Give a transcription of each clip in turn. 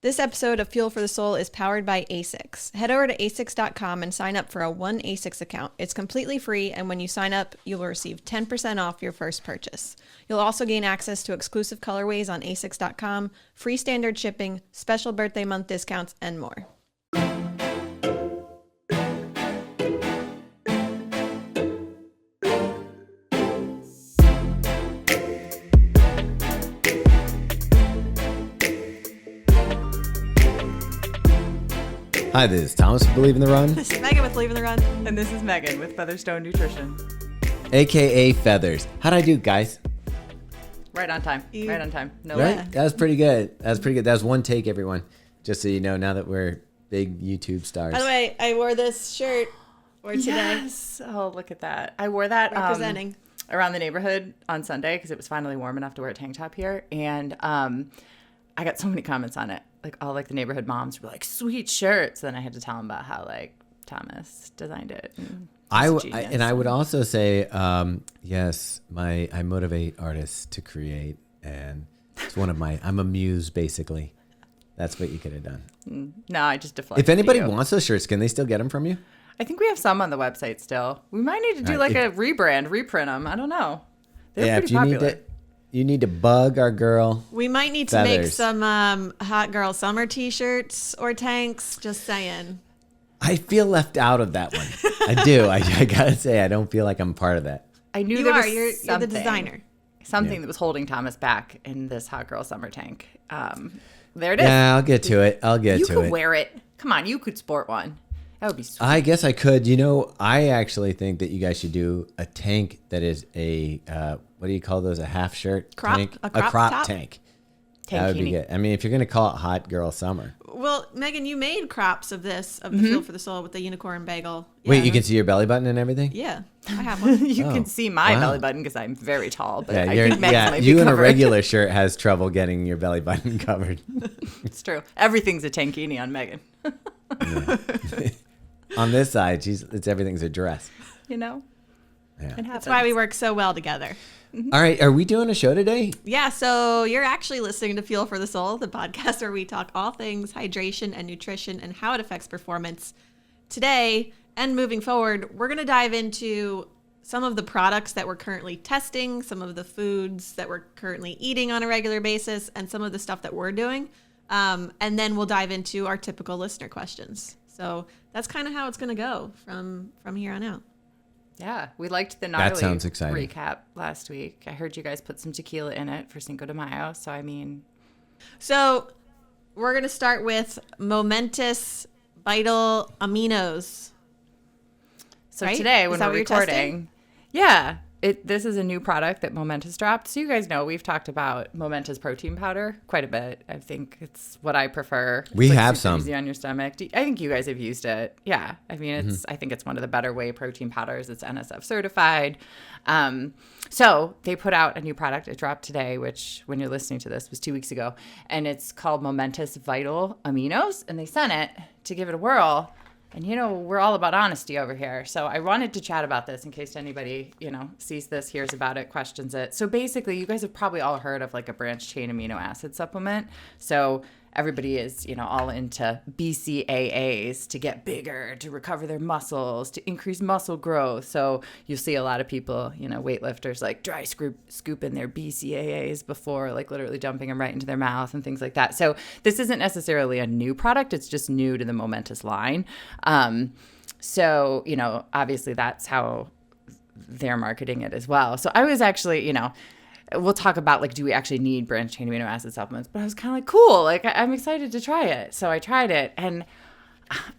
This episode of Fuel for the Soul is powered by ASICS. Head over to asics.com and sign up for a one ASICS account. It's completely free, and when you sign up, you will receive 10% off your first purchase. You'll also gain access to exclusive colorways on asics.com, free standard shipping, special birthday month discounts, and more. Hi, this is Thomas with Believe in the Run. This is Megan with Believe in the Run. And this is Megan with Featherstone Nutrition. AKA Feathers. How'd I do, guys? Right on time. Right on time. No Right? way. That was pretty good. That was one take, everyone. Just so you know, now that we're big YouTube stars. By the way, I wore this shirt for today. Yes. Oh, look at that. I wore that Representing. Around the neighborhood on Sunday because it was finally warm enough to wear a tank top here. And I got so many comments on it. Like all the neighborhood moms were like, sweet shirts. Then I had to tell them about how Thomas designed it. I would also say, yes, I motivate artists to create, and it's I'm a muse, basically. That's what you could have done. No, I just deflected. If anybody you. wants those shirts, can they still get them from you? I think we have some on the website still. We might need to do a rebrand, reprint them. I don't know. They're pretty popular. You need to bug our girl. We might need to make some hot girl summer t-shirts or tanks. Just saying. I feel left out of that one. I do. I gotta say, I don't feel like I'm part of that. I knew You there are. was You're the designer. Something that was holding Thomas back in this hot girl summer tank. There it is. Yeah, I'll get to it. You could wear it. Come on, you could sport one. That would be sweet. I guess I could. I actually think that you guys should do a tank that is a, what do you call those? A half shirt tank? A crop top? Tank. That would be good. I mean, if you're going to call it hot girl summer. Well, Megan, you made crops of the Fuel for the Soul with the unicorn bagel. Yeah. Wait, you can see your belly button and everything? Yeah, I have one. You can see my belly button because I'm very tall. But Yeah, I think Meg's might be you in a covered. regular shirt has trouble getting your belly button covered. It's true. Everything's a tankini on Megan. On this side, everything's a dress. You know? Yeah. It happens. That's why we work so well together. All right, are we doing a show today? Yeah, so you're actually listening to Fuel for the Soul, the podcast where we talk all things hydration and nutrition and how it affects performance. Today, and moving forward, we're going to dive into some of the products that we're currently testing, some of the foods that we're currently eating on a regular basis, and some of the stuff that we're doing. And then we'll dive into our typical listener questions. So that's kind of how it's going to go from here on out. Yeah, we liked the gnarly sounds exciting. recap last week. I heard you guys put some tequila in it for Cinco de Mayo. So, I mean. So we're going to start with Momentous Vital Aminos. So right? today when Is that we're what you're recording, this is a new product that Momentous dropped. So you guys know we've talked about Momentous protein powder quite a bit. I think it's what I prefer. It's We have super some. easy on your stomach. I think you guys have used it. Yeah, I mean I think it's one of the better whey protein powders. It's NSF certified. So they put out a new product. It dropped today, which when you're listening to this was 2 weeks ago, and it's called Momentous Vital Aminos, and they sent it to give it a whirl. And, we're all about honesty over here. So I wanted to chat about this in case anybody, sees this, hears about it, questions it. So basically, you guys have probably all heard of a branched chain amino acid supplement. So everybody is, all into BCAAs to get bigger, to recover their muscles, to increase muscle growth. So you'll see a lot of people, weightlifters dry scooping their BCAAs before literally dumping them right into their mouth and things like that. So this isn't necessarily a new product. It's just new to the Momentous line. So, obviously that's how they're marketing it as well. So I was actually, we'll talk about do we actually need branched chain amino acid supplements, but I was kind of cool. I'm excited to try it. So I tried it and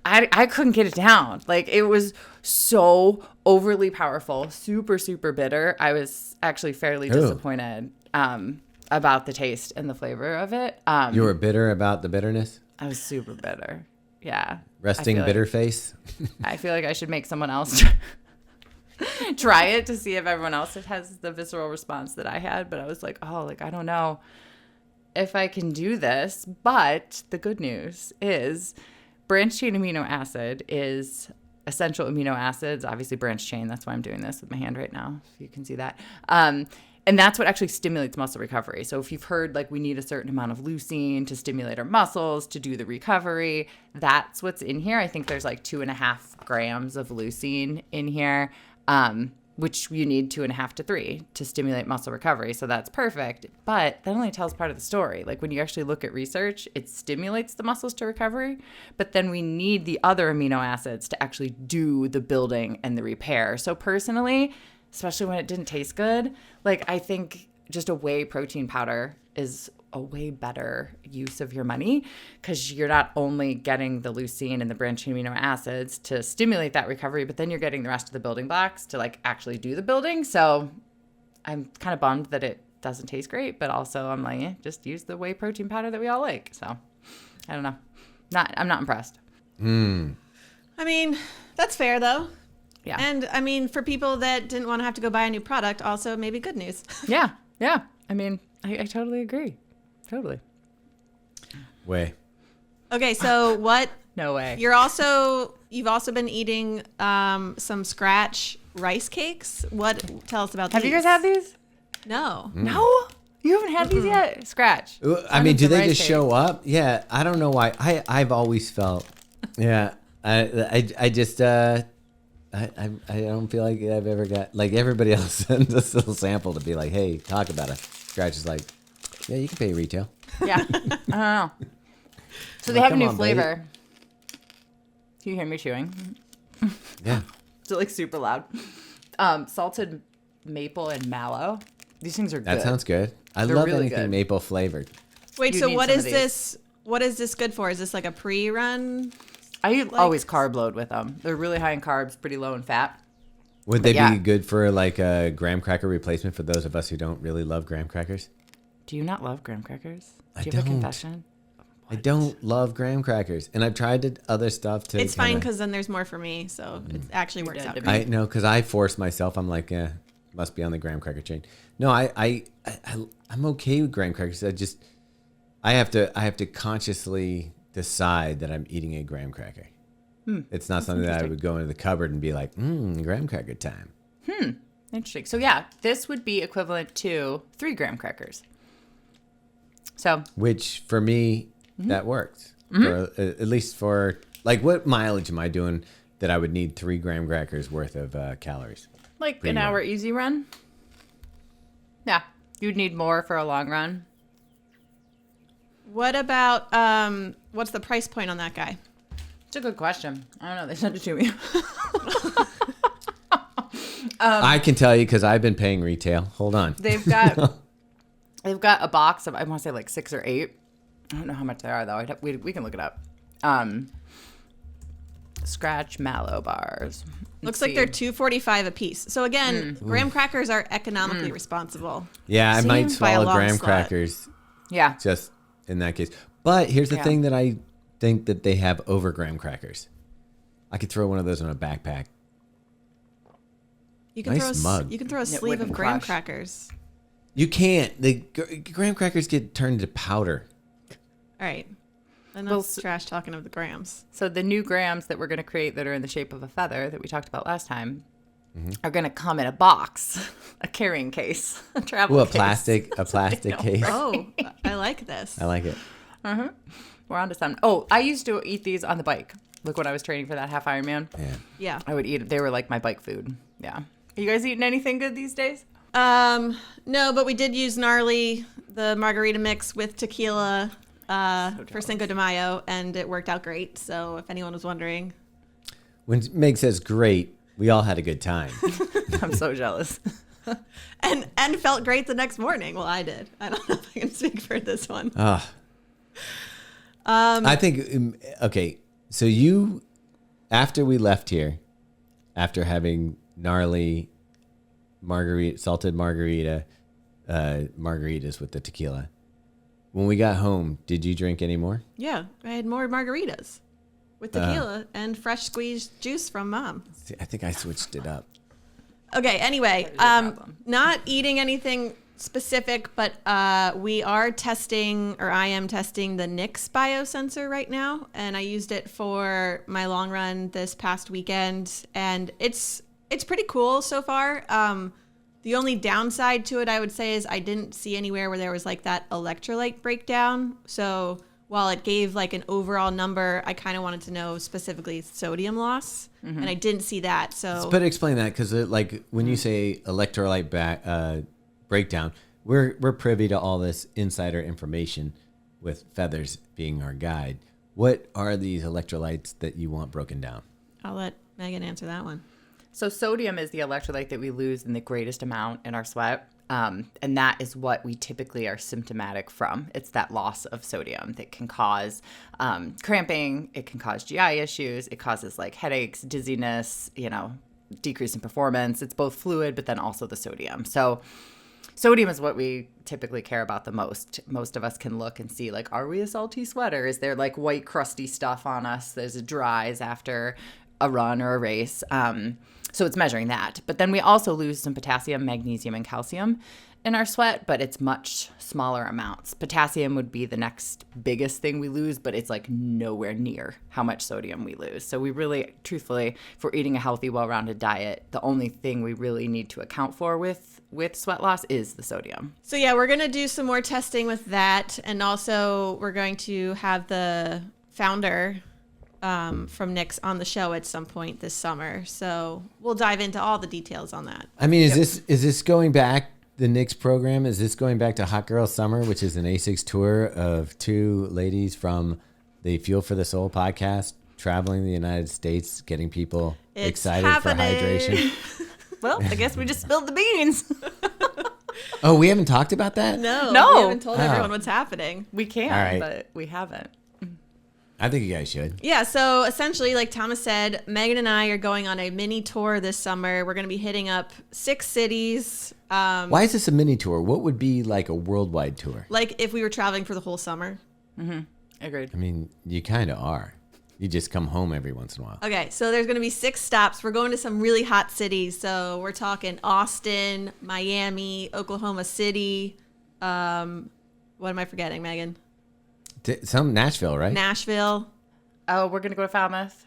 I couldn't get it down. It was so overly powerful, super, super bitter. I was actually fairly disappointed about the taste and the flavor of it. You were bitter about the bitterness? I was super bitter. Yeah. Resting bitter face? I feel like I should make someone else try it to see if everyone else has the visceral response that I had. But I was I don't know if I can do this. But the good news is branched chain amino acid is essential amino acids, obviously branched chain. That's why I'm doing this with my hand right now, if you can see that. And that's what actually stimulates muscle recovery. So if you've heard like we need a certain amount of leucine to stimulate our muscles to do the recovery, that's what's in here. I think there's like 2.5 grams of leucine in here, which you need 2.5 to 3 to stimulate muscle recovery. So that's perfect. But that only tells part of the story. Like when you actually look at research, it stimulates the muscles to recovery, but then we need the other amino acids to actually do the building and the repair. So personally, especially when it didn't taste good, like I think just a whey protein powder is a way better use of your money because you're not only getting the leucine and the branched amino acids to stimulate that recovery, but then you're getting the rest of the building blocks to like actually do the building. So I'm kind of bummed that it doesn't taste great, but also I'm like, just use the whey protein powder that we all like. So I don't know. I'm not impressed. I mean, that's fair though. Yeah. And I mean, for people that didn't want to have to go buy a new product, also maybe good news. Yeah. Yeah. I mean, I totally agree. Totally. Way. Okay, so what? No way. You've also been eating some scratch rice cakes. Tell us about these. Have you guys had these? No. No? You haven't had these yet? Scratch. I mean, do they just cake. show up? Yeah, I don't know why. I've always felt, yeah, I just, I don't feel like I've ever got, like everybody else sends us a little sample to be like, hey, talk about it. Scratch is like, yeah, you can pay retail. Yeah. I don't know. So they Like, have a new come on, flavor. Can you hear me chewing? Yeah. It's like super loud. Salted maple and mallow. These things are good. That sounds good. I They're love really anything good. maple flavored. Wait, You so need what some is of this? What is this good for? Is this like a pre-run? I always carb load with them. They're really high in carbs, pretty low in fat. Would they yeah. be good for like a graham cracker replacement for those of us who don't really love graham crackers? Do you not love graham crackers? I Do you have don't. a confession? I don't love graham crackers, and I've tried other stuff to. It's fine because then there's more for me, so it actually works out. dead to Great. I know because I force myself. I'm like, must be on the graham cracker chain. No, I'm okay with graham crackers. I have to consciously decide that I'm eating a graham cracker. It's not something that I would go into the cupboard and be like, graham cracker time. Interesting. So yeah, this would be equivalent to 3 graham crackers. So Which for me, that works. For, at least for like, what mileage am I doing that I would need 3 graham crackers worth of calories? like Pretty an hour easy run. Yeah, you'd need more for a long run. What about what's the price point on that guy? It's a good question. I don't know. They sent it to me. I can tell you because I've been paying retail. Hold on. They've got a box of, I want to say like 6 or 8. I don't know how much they are though. We can look it up. Scratch mallow bars. Looks like they're $2.45 a piece. So again, graham crackers are economically responsible. Yeah, I might Same by a swallow long graham slot. crackers Yeah. just in that case. But here's the Yeah. thing that I think that they have over graham crackers. I could throw one of those on a backpack. You can Nice mug. You can throw a It sleeve of wouldn't graham crush. crackers. You can't. The graham crackers get turned into powder. All right. Enough Well, trash talking of the grams. So the new grams that we're going to create that are in the shape of a feather that we talked about last time are going to come in a box, a carrying case, a travel Ooh, a case. plastic case. Oh, I like this. I like it. We're on to something. Oh, I used to eat these on the bike. Look, when I was training for that half Ironman, Yeah. Yeah. I would eat it. They were like my bike food. Yeah. Are you guys eating anything good these days? No, but we did use gnarly, the margarita mix with tequila for Cinco de Mayo, and it worked out great. So if anyone was wondering, When Meg says great, we all had a good time. I'm so jealous. and felt great the next morning. Well, I did. I don't know if I can speak for this one. I think, okay, so you, after we left here, after having gnarly salted margarita, margaritas with the tequila, when we got home, did you drink any more? Yeah, I had more margaritas with tequila and fresh squeezed juice from Mom. See, I think I switched it up. Okay, anyway, That is a problem. not eating anything specific, but we are testing, or I am testing the Nix biosensor right now, and I used it for my long run this past weekend, and it's pretty cool so far. The only downside to it, I would say, is I didn't see anywhere where there was like that electrolyte breakdown. So while it gave like an overall number, I kind of wanted to know specifically sodium loss, and I didn't see that. So, but explain that, because like when you say electrolyte breakdown, we're privy to all this insider information with Feathers being our guide. What are these electrolytes that you want broken down? I'll let Megan answer that one. So sodium is the electrolyte that we lose in the greatest amount in our sweat. And that is what we typically are symptomatic from. It's that loss of sodium that can cause cramping. It can cause GI issues. It causes like headaches, dizziness, decrease in performance. It's both fluid, but then also the sodium. So sodium is what we typically care about the most. Most of us can look and see, like, are we a salty sweater? Is there like white crusty stuff on us? There's dries after a run or a race. So it's measuring that. But then we also lose some potassium, magnesium, and calcium in our sweat, but it's much smaller amounts. Potassium would be the next biggest thing we lose, but it's like nowhere near how much sodium we lose. So we really, truthfully, if we're eating a healthy, well-rounded diet, the only thing we really need to account for with sweat loss is the sodium. So yeah, we're going to do some more testing with that. And also we're going to have the founder from Nick's on the show at some point this summer. So we'll dive into all the details on that. I mean, is this going back, the Nick's program? Is this going back to Hot Girl Summer, which is an A6 tour of two ladies from the Fuel for the Soul podcast traveling the United States, getting people excited for hydration? Well, I guess we just spilled the beans. Oh, we haven't talked about that? No. We haven't told everyone what's happening. We can, but we haven't. I think you guys should. Yeah, so essentially, like Thomas said, Megan and I are going on a mini tour this summer. We're going to be hitting up 6 cities. Why is this a mini tour? What would be like a worldwide tour? Like if we were traveling for the whole summer. Agreed. I mean, you kind of are. You just come home every once in a while. Okay, so there's going to be 6 stops. We're going to some really hot cities. So we're talking Austin, Miami, Oklahoma City. What am I forgetting, Megan? Some Nashville, right? Nashville. Oh, we're going to go to Falmouth.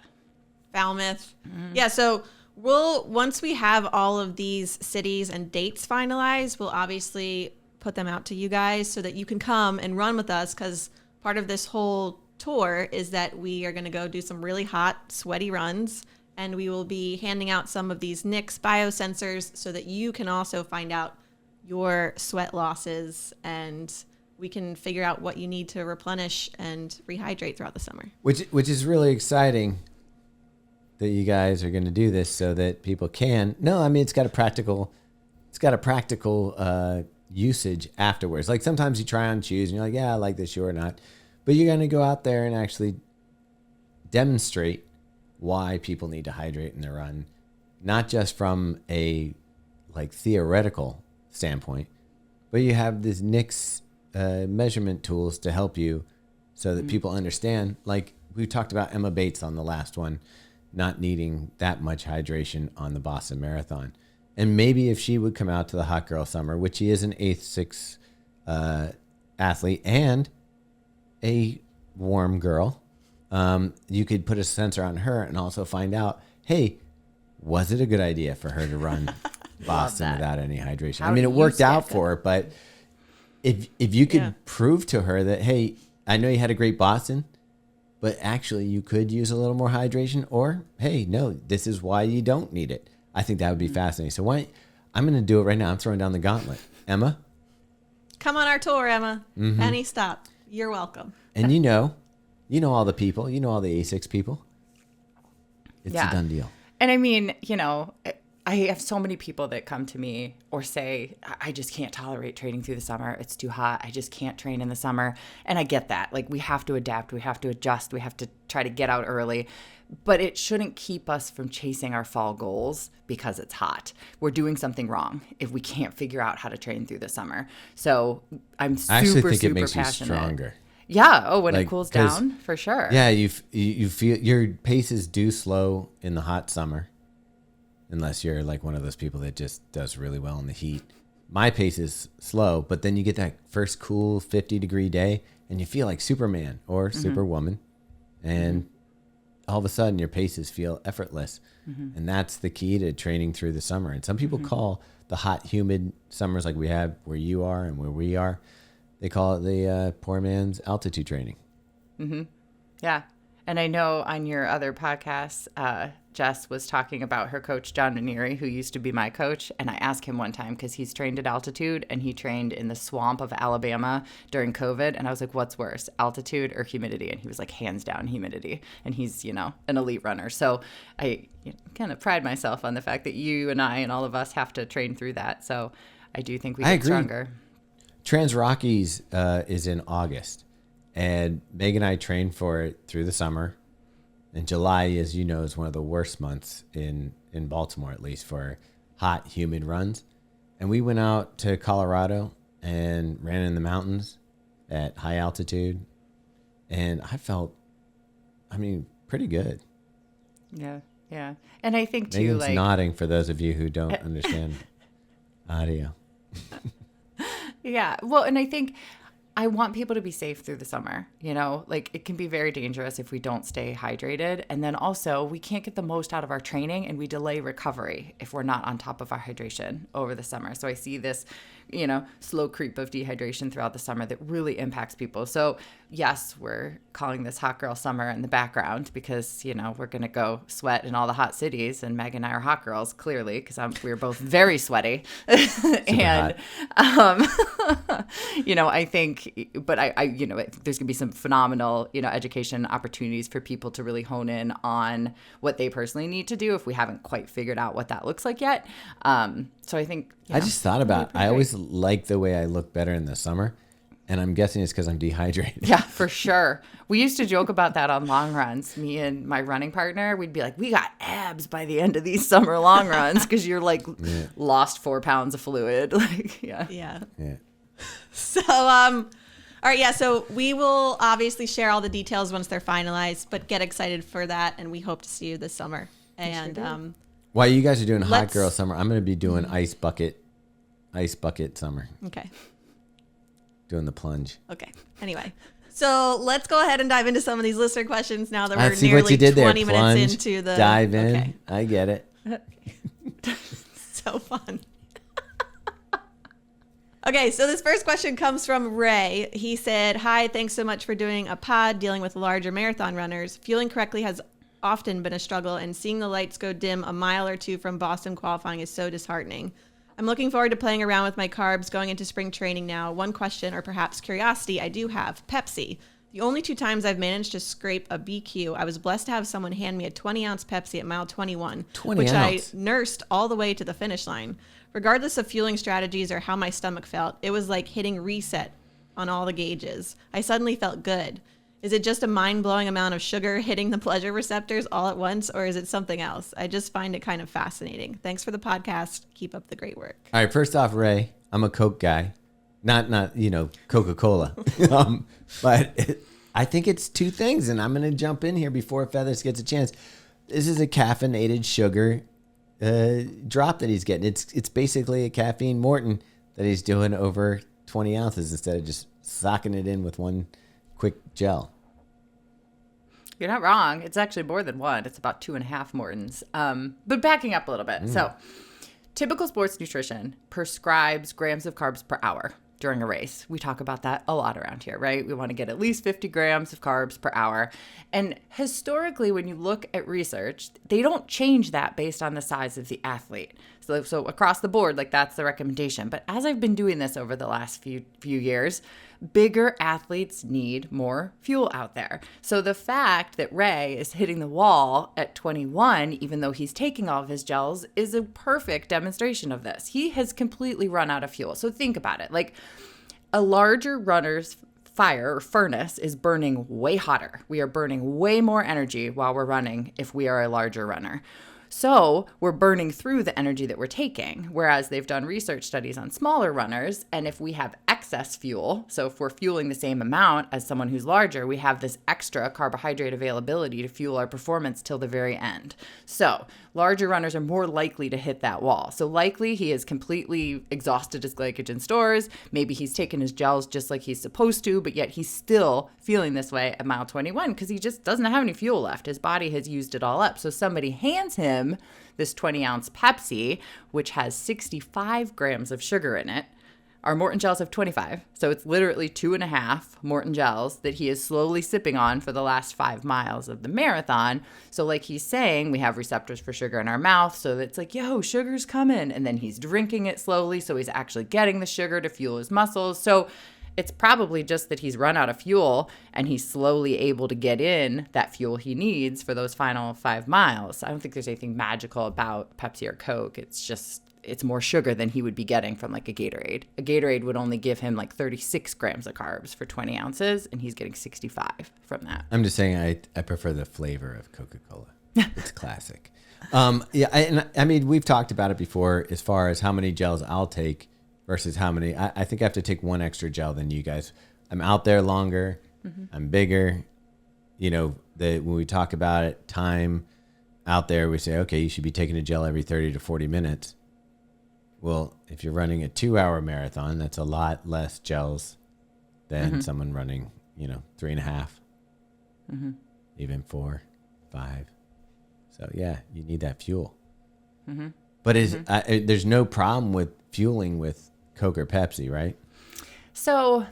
Yeah, so once we have all of these cities and dates finalized, we'll obviously put them out to you guys so that you can come and run with us, because part of this whole tour is that we are going to go do some really hot, sweaty runs, and we will be handing out some of these Nick's biosensors so that you can also find out your sweat losses, and we can figure out what you need to replenish and rehydrate throughout the summer. Which is really exciting that you guys are going to do this so that people can. No, I mean, it's got a practical usage afterwards. Like sometimes you try on shoes and you're like, yeah, I like this shoe or not. But you're going to go out there and actually demonstrate why people need to hydrate in their run, not just from a like theoretical standpoint, but you have this Nick's measurement tools to help you so that people understand. Like we talked about Emma Bates on the last one, not needing that much hydration on the Boston Marathon. And maybe if she would come out to the Hot Girl Summer, which she is an A6 athlete and a warm girl, you could put a sensor on her and also find out, hey, was it a good idea for her to run Boston without any hydration? I mean, it worked out for her, but if you could prove to her that, hey, I know you had a great Boston, but actually you could use a little more hydration, or, hey, no, this is why you don't need it. I think that would be fascinating. So I'm going to do it right now. I'm throwing down the gauntlet. Emma? Come on our tour, Emma. Any stop. You're welcome. And you know all the people. You know all the A6 people. It's a done deal. And I mean, I have so many people that come to me or say, I just can't tolerate training through the summer. It's too hot. I just can't train in the summer. And I get that. Like, we have to adapt. We have to adjust. We have to try to get out early. But it shouldn't keep us from chasing our fall goals because it's hot. We're doing something wrong if we can't figure out how to train through the summer. So I'm super, I actually think super it makes passionate. you stronger. Yeah. Oh, when it cools down, for sure. Yeah, you feel your paces do slow in the hot summer. Unless you're like one of those people that just does really well in the heat. My pace is slow, but then you get that first cool 50-degree day and you feel like Superman or Superwoman. And all of a sudden your paces feel effortless. And that's the key to training through the summer. And some people call the hot, humid summers like we have where you are and where we are, they call it the poor man's altitude training. Mm-hmm. Yeah. And I know on your other podcast, Jess was talking about her coach, John Maneri, who used to be my coach. And I asked him one time, because he's trained at altitude and he trained in the swamp of Alabama during COVID. And I was like, what's worse, altitude or humidity? And he was like, hands down, humidity. And he's, an elite runner. So I kind of pride myself on the fact that you and I and all of us have to train through that. So I do think we get stronger. Trans Rockies is in August. And Meg and I trained for it through the summer. And July, as you know, is one of the worst months in Baltimore, at least for hot, humid runs. And we went out to Colorado and ran in the mountains at high altitude. And I felt, pretty good. Yeah, yeah. And I think, too, Megan's nodding for those of you who don't understand audio. Yeah. Well, and I think I want people to be safe through the summer. It can be very dangerous if we don't stay hydrated. And then also we can't get the most out of our training, and we delay recovery if we're not on top of our hydration over the summer. So I see this, slow creep of dehydration throughout the summer that really impacts people. So yes, we're calling this hot girl summer in the background because, we're going to go sweat in all the hot cities, and Meg and I are hot girls, clearly, because we're both very sweaty. And, I think, but I there's going to be some phenomenal, education opportunities for people to really hone in on what they personally need to do if we haven't quite figured out what that looks like yet. So I think, I just thought about, I always like the way I look better in the summer. And I'm guessing it's because I'm dehydrated. Yeah, for sure. We used to joke about that on long runs. Me and my running partner, we'd be like, we got abs by the end of these summer long runs because you're lost 4 pounds of fluid. Yeah. So, all right. Yeah. So we will obviously share all the details once they're finalized, but get excited for that. And we hope to see you this summer. And while you guys are doing hot girl summer, I'm going to be doing ice bucket summer. Okay. Doing the plunge. Okay. Anyway, so let's go ahead and dive into some of these listener questions now that we're see nearly what you did 20 there. minutes Plunge, into the dive in. Okay. I get it. So fun. Okay, so this first question comes from Ray. He said, "Hi, thanks so much for doing a pod dealing with larger marathon runners. Fueling correctly has often been a struggle, and seeing the lights go dim a mile or two from Boston qualifying is so disheartening. I'm looking forward to playing around with my carbs going into spring training now. One question, or perhaps curiosity, I do have. Pepsi. The only 2 times I've managed to scrape a BQ, I was blessed to have someone hand me a 20-ounce Pepsi at mile 21, which I nursed all the way to the finish line. Regardless of fueling strategies or how my stomach felt, it was like hitting reset on all the gauges. I suddenly felt good. Is it just a mind-blowing amount of sugar hitting the pleasure receptors all at once, or is it something else? I just find it kind of fascinating. Thanks for the podcast. Keep up the great work." All right. First off, Ray, I'm a Coke guy, not Coca-Cola. But I think it's 2 things, and I'm going to jump in here before Feathers gets a chance. This is a caffeinated sugar drop that he's getting. It's basically a caffeine Morton that he's doing over 20 ounces instead of just socking it in with one quick gel. You're not wrong. It's actually more than 1. It's about 2.5 Mortons. But backing up a little bit. So typical sports nutrition prescribes grams of carbs per hour during a race. We talk about that a lot around here, right? We want to get at least 50 grams of carbs per hour. And historically, when you look at research, they don't change that based on the size of the athlete. So across the board, that's the recommendation. But as I've been doing this over the last few years, bigger athletes need more fuel out there. So the fact that Ray is hitting the wall at 21, even though he's taking all of his gels, is a perfect demonstration of this. He has completely run out of fuel. So think about it. A larger runner's fire or furnace is burning way hotter. We are burning way more energy while we're running if we are a larger runner. So we're burning through the energy that we're taking, whereas they've done research studies on smaller runners. And if we have excess fuel, so if we're fueling the same amount as someone who's larger, we have this extra carbohydrate availability to fuel our performance till the very end. So larger runners are more likely to hit that wall. So likely he has completely exhausted his glycogen stores. Maybe he's taken his gels just like he's supposed to, but yet he's still feeling this way at mile 21 because he just doesn't have any fuel left. His body has used it all up. So somebody hands him him this 20-ounce Pepsi, which has 65 grams of sugar in it. Our Morton gels have 25. So it's literally 2.5 Morton gels that he is slowly sipping on for the last 5 miles of the marathon. So like he's saying, we have receptors for sugar in our mouth. So it's like, yo, sugar's coming. And then he's drinking it slowly. So he's actually getting the sugar to fuel his muscles. So it's probably just that he's run out of fuel and he's slowly able to get in that fuel he needs for those final 5 miles. I don't think there's anything magical about Pepsi or Coke. It's more sugar than he would be getting from like a Gatorade. A Gatorade would only give him like 36 grams of carbs for 20 ounces, and he's getting 65 from that. I'm just saying I prefer the flavor of Coca-Cola. It's classic. I mean, we've talked about it before as far as how many gels I'll take versus how many. I think I have to take one extra gel than you guys. I'm out there longer. I'm bigger. You know, when we talk about it, time out there, we say, okay, you should be taking a gel every 30 to 40 minutes. Well, if you're running a 2-hour marathon, that's a lot less gels than someone running, 3.5, even 4, 5. So yeah, you need that fuel. But there's no problem with fueling with Coke or Pepsi, right? So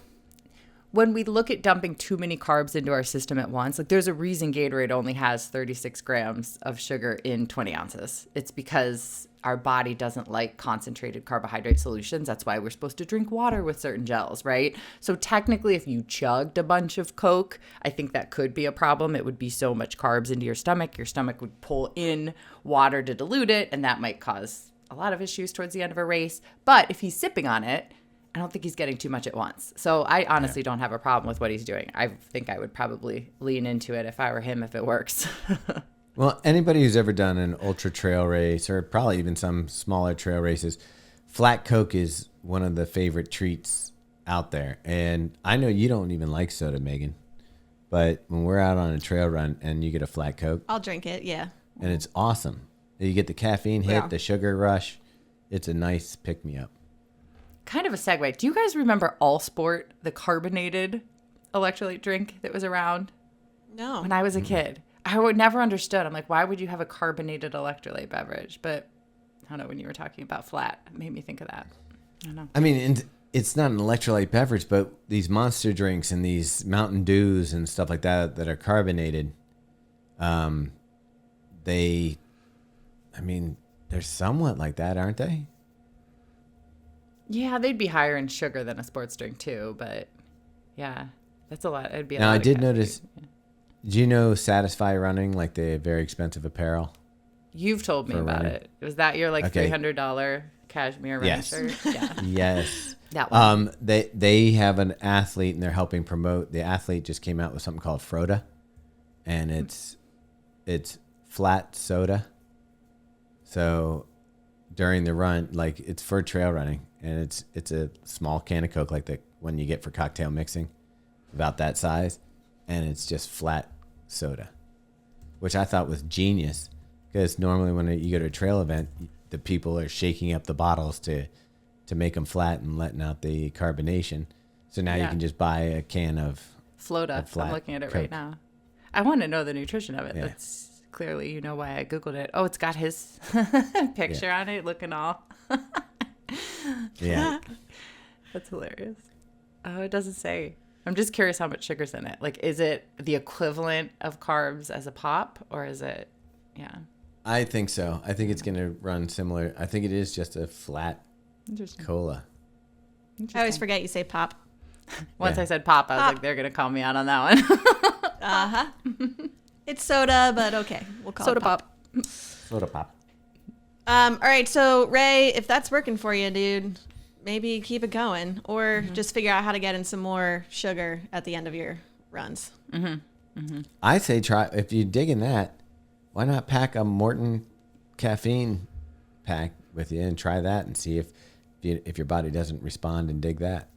when we look at dumping too many carbs into our system at once, like there's a reason Gatorade only has 36 grams of sugar in 20 ounces. It's because our body doesn't like concentrated carbohydrate solutions. That's why we're supposed to drink water with certain gels, right? So technically, if you chugged a bunch of Coke, I think that could be a problem. It would be so much carbs into your stomach. Your stomach would pull in water to dilute it, and that might cause a lot of issues towards the end of a race. But if he's sipping on it, I don't think he's getting too much at once. So I honestly don't have a problem with what he's doing. I think I would probably lean into it if I were him, if it works. Well, anybody who's ever done an ultra trail race or probably even some smaller trail races, flat Coke is one of the favorite treats out there. And I know you don't even like soda, Megan, but when we're out on a trail run and you get a flat Coke, I'll drink it. Yeah. And it's awesome. You get the caffeine hit, the sugar rush. It's a nice pick-me-up. Kind of a segue. Do you guys remember All Sport, the carbonated electrolyte drink that was around? No. When I was a kid. I would never understood. I'm like, why would you have a carbonated electrolyte beverage? But I don't know, when you were talking about flat, it made me think of that. I don't know. I mean, it's not an electrolyte beverage, but these Monster drinks and these Mountain Dews and stuff like that that are carbonated, they're somewhat like that, aren't they? Yeah, they'd be higher in sugar than a sports drink too, but yeah, that's a lot. It'd be a now, lot I of did caffeine. notice, do you know Satisfy Running, like the very expensive apparel? You've told me about it. Was that your $300 cashmere running shirt? Yeah. Yes. That one. They have an athlete and they're helping promote. The athlete just came out with something called Froda, and it's flat soda. So during the run, like it's for trail running, and it's a small can of Coke like the one you get for cocktail mixing, about that size, and it's just flat soda, which I thought was genius, because normally when you go to a trail event, the people are shaking up the bottles to make them flat and letting out the carbonation. So now you can just buy a can of Floda. flat I'm looking at it Coke. right now. I want to know the nutrition of it. Yeah. That's clearly, why I Googled it. Oh, it's got his picture on it, looking all. Yeah. That's hilarious. Oh, it doesn't say. I'm just curious how much sugar's in it. Like, is it the equivalent of carbs as a pop, or is it, I think so. I think it's going to run similar. I think it is just a flat Interesting. cola. I always forget you say pop. Once Yeah. I said pop, I was like, they're going to call me out on that one. It's soda, but okay. We'll call Soda it pop. Soda pop. All right. So, Ray, if that's working for you, dude, maybe keep it going, or just figure out how to get in some more sugar at the end of your runs. I say try, if you're digging that, why not pack a Morton caffeine pack with you and try that and see if your body doesn't respond and dig that.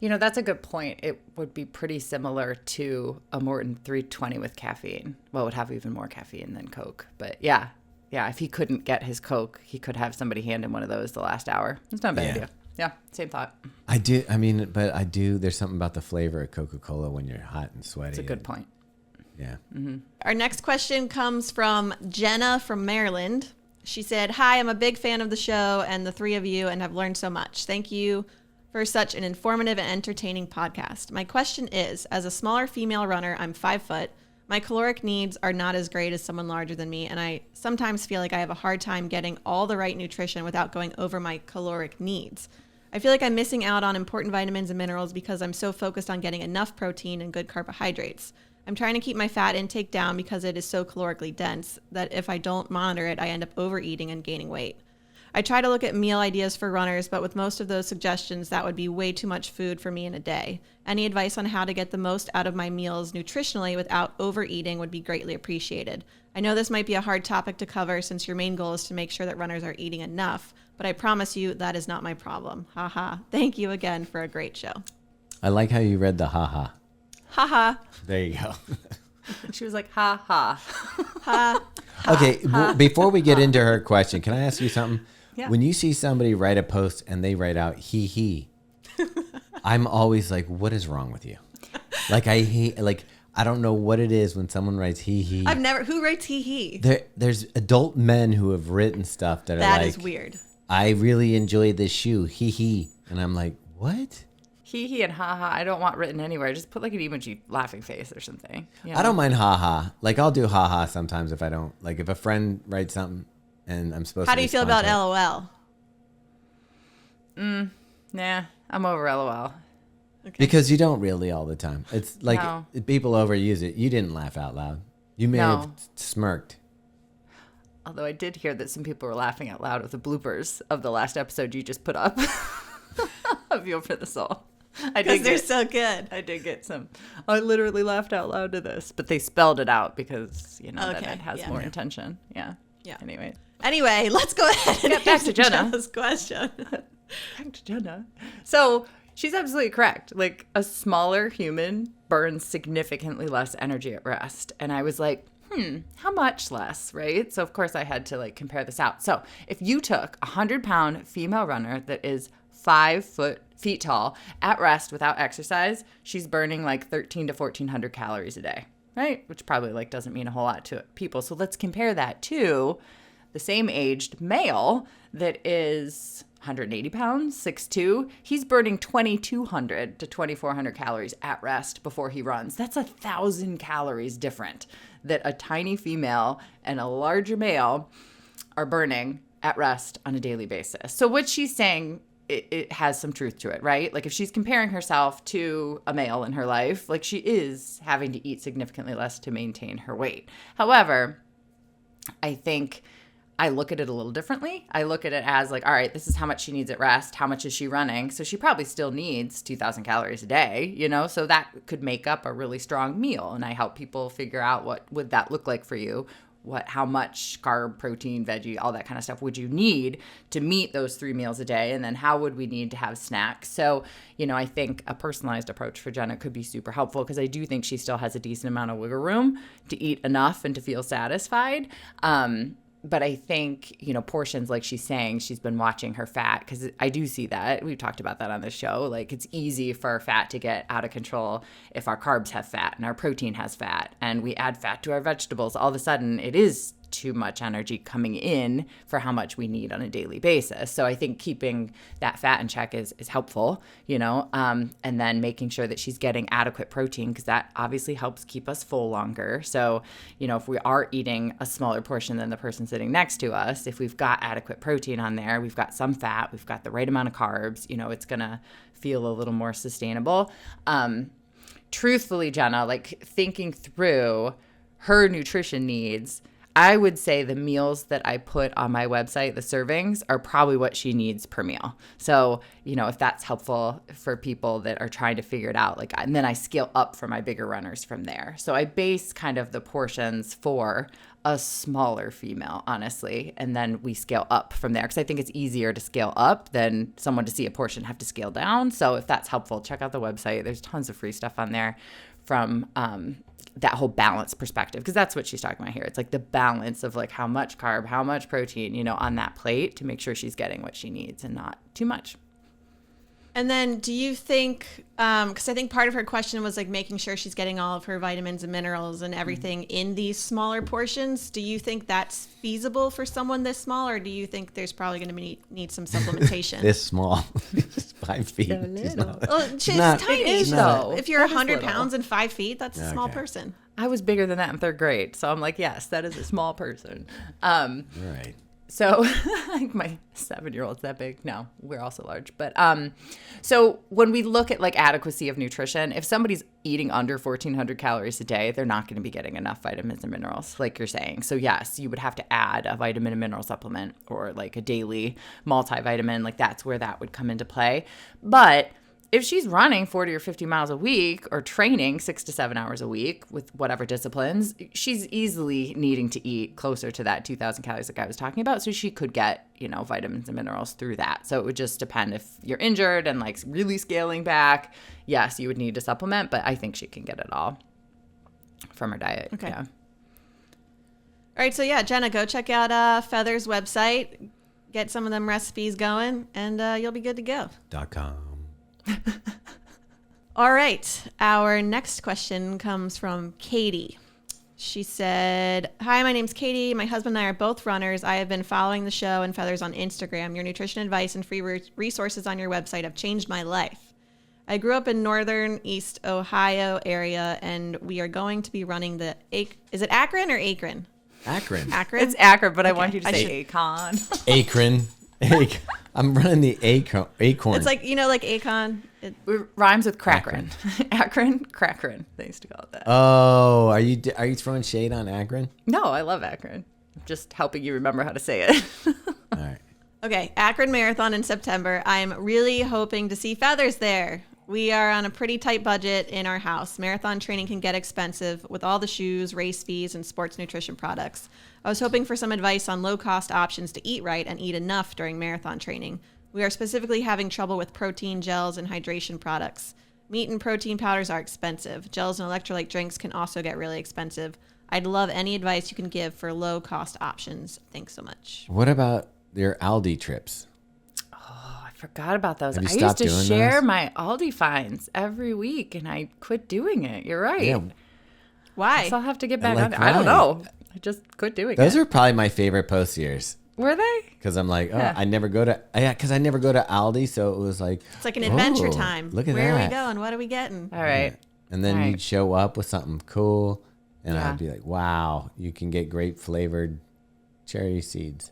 That's a good point. It would be pretty similar to a Morton 320 with caffeine. Well, it would have even more caffeine than Coke. But yeah, if he couldn't get his Coke, he could have somebody hand him one of those the last hour. It's not a bad idea. Yeah, same thought. I do. There's something about the flavor of Coca-Cola when you're hot and sweaty. It's a good point. Yeah. Our next question comes from Jenna from Maryland. She said, "Hi, I'm a big fan of the show and the three of you and have learned so much. Thank you for such an informative and entertaining podcast. My question is, as a smaller female runner, I'm 5 foot. My caloric needs are not as great as someone larger than me, and I sometimes feel like I have a hard time getting all the right nutrition without going over my caloric needs. I feel like I'm missing out on important vitamins and minerals because I'm so focused on getting enough protein and good carbohydrates. I'm trying to keep my fat intake down because it is so calorically dense that if I don't monitor it, I end up overeating and gaining weight. I try to look at meal ideas for runners, but with most of those suggestions, that would be way too much food for me in a day. Any advice on how to get the most out of my meals nutritionally without overeating would be greatly appreciated. I know this might be a hard topic to cover since your main goal is to make sure that runners are eating enough, but I promise you that is not my problem. Haha. Thank you again for a great show." I like how you read the haha. Haha. There you go. She was like, ha ha. Ha. Okay, before we get into her question, can I ask you something? Yeah. When you see somebody write a post and they write out he, I'm always like, what is wrong with you? Like, I hate, like, I don't know what it is when someone writes he. Who writes he? There's adult men who have written stuff that are That like, is weird. I really enjoyed this shoe, he. And I'm like, what? He and haha, I don't want written anywhere. Just put like an emoji laughing face or something. You know? I don't mind haha. Like, I'll do haha sometimes if I don't. Like, if a friend writes something and I'm supposed to How do you feel about respond LOL? Nah, I'm over LOL. Okay. because you don't really all the time. It's like No. people overuse it. You didn't laugh out loud. You may have smirked. Although I did hear that some people were laughing out loud with the bloopers of the last episode you just put up of Fuel for the Soul. Because they're so good. I did get some. I literally laughed out loud to this, but they spelled it out because that Okay, it has yeah. more intention. Yeah. Yeah. Anyway, Let's go ahead and Get back to answer Jenna. Jenna's question. back to Jenna. So she's absolutely correct. Like, a smaller human burns significantly less energy at rest. And I was like, how much less, right? So of course I had to like compare this out. So if you took a 100-pound female runner that is 5 feet tall at rest without exercise, she's burning like 1,300 to 1,400 calories a day, right? Which probably like doesn't mean a whole lot to people. So let's compare that to the same aged male that is 180 pounds, 6'2". He's burning 2,200 to 2,400 calories at rest before he runs. That's 1,000 calories different that a tiny female and a larger male are burning at rest on a daily basis. So what she's saying, it has some truth to it, right? Like, if she's comparing herself to a male in her life, like, she is having to eat significantly less to maintain her weight. However, I think I look at it a little differently. I look at it as like, all right, this is how much she needs at rest. How much is she running? So she probably still needs 2,000 calories a day, so that could make up a really strong meal. And I help people figure out what would that look like for you? How much carb, protein, veggie, all that kind of stuff would you need to meet those 3 meals a day? And then how would we need to have snacks? So, I think a personalized approach for Jenna could be super helpful because I do think she still has a decent amount of wiggle room to eat enough and to feel satisfied. But I think, portions, like she's saying, she's been watching her fat, because I do see that. We've talked about that on the show. Like, it's easy for our fat to get out of control if our carbs have fat and our protein has fat and we add fat to our vegetables. All of a sudden, it is too much energy coming in for how much we need on a daily basis. So I think keeping that fat in check is helpful, and then making sure that she's getting adequate protein, because that obviously helps keep us full longer. So, if we are eating a smaller portion than the person sitting next to us, if we've got adequate protein on there, we've got some fat, we've got the right amount of carbs, it's going to feel a little more sustainable. Truthfully, Jenna, like, thinking through her nutrition needs, I would say the meals that I put on my website, the servings, are probably what she needs per meal. So, if that's helpful for people that are trying to figure it out, and then I scale up for my bigger runners from there. So I base kind of the portions for a smaller female, honestly, and then we scale up from there, because I think it's easier to scale up than someone to see a portion have to scale down. So if that's helpful, check out the website. There's tons of free stuff on there from that whole balance perspective, because that's what she's talking about here. It's like the balance of like how much carb, how much protein, on that plate to make sure she's getting what she needs and not too much. And then do you think, because I think part of her question was like making sure she's getting all of her vitamins and minerals and everything in these smaller portions. Do you think that's feasible for someone this small, or do you think there's probably going to need some supplementation? This small. Just 5 feet. So little. Well, it's not- tiny. though. If you're That is 100 little. pounds and 5 feet, that's a small Okay. person. I was bigger than that in 3rd grade. So I'm like, yes, that is a small person. Right. So like my 7-year-old's that big. No, we're also large. But so when we look at like adequacy of nutrition, if somebody's eating under 1,400 calories a day, they're not going to be getting enough vitamins and minerals, like you're saying. So yes, you would have to add a vitamin and mineral supplement or like a daily multivitamin. Like that's where that would come into play. But if she's running 40 or 50 miles a week or training 6 to 7 hours a week with whatever disciplines, she's easily needing to eat closer to that 2,000 calories like I was talking about. So she could get, vitamins and minerals through that. So it would just depend if you're injured and like really scaling back. Yes, you would need to supplement, but I think she can get it all from her diet. Okay. Yeah. All right. So yeah, Jenna, go check out Feather's website, get some of them recipes going, and you'll be good to go. .com. All right. Our next question comes from Katie. She said, "Hi, my name's Katie. My husband and I are both runners. I have been following the show and Feathers on Instagram. Your nutrition advice and free resources on your website have changed my life. I grew up in northern East Ohio area, and we are going to be running the is it Akron or Akron? Akron. Akron? It's Akron, but I Okay. want you to I say Akon. Akron. I'm running the acorn. It's like, like Akon. It rhymes with Crackrin. Akron, Crackrin. They used to call it that. Oh, are you throwing shade on Akron? No, I love Akron. I'm just helping you remember how to say it. All right. Okay, Akron Marathon in September. I'm really hoping to see Feathers there. We are on a pretty tight budget in our house. Marathon training can get expensive with all the shoes, race fees, and sports nutrition products. I was hoping for some advice on low-cost options to eat right and eat enough during marathon training. We are specifically having trouble with protein gels and hydration products. Meat and protein powders are expensive. Gels and electrolyte drinks can also get really expensive. I'd love any advice you can give for low-cost options. Thanks so much. What about your Aldi trips? I forgot about those. Have you I used stopped to doing share those? my Aldi finds every week, and I quit doing it. You're right. Yeah. Why? So I'll have to get back Like, on it. I don't why? know. I just quit doing Those it. are probably my favorite post years. Were they? Because I'm like, Yeah. I never go to Aldi, so it was like, It's like an adventure oh, time. Look at Where that. are we going? What are we getting? All right. And then Right. you'd show up with something cool, and Yeah. I'd be like, wow, you can get grape flavored cherry seeds.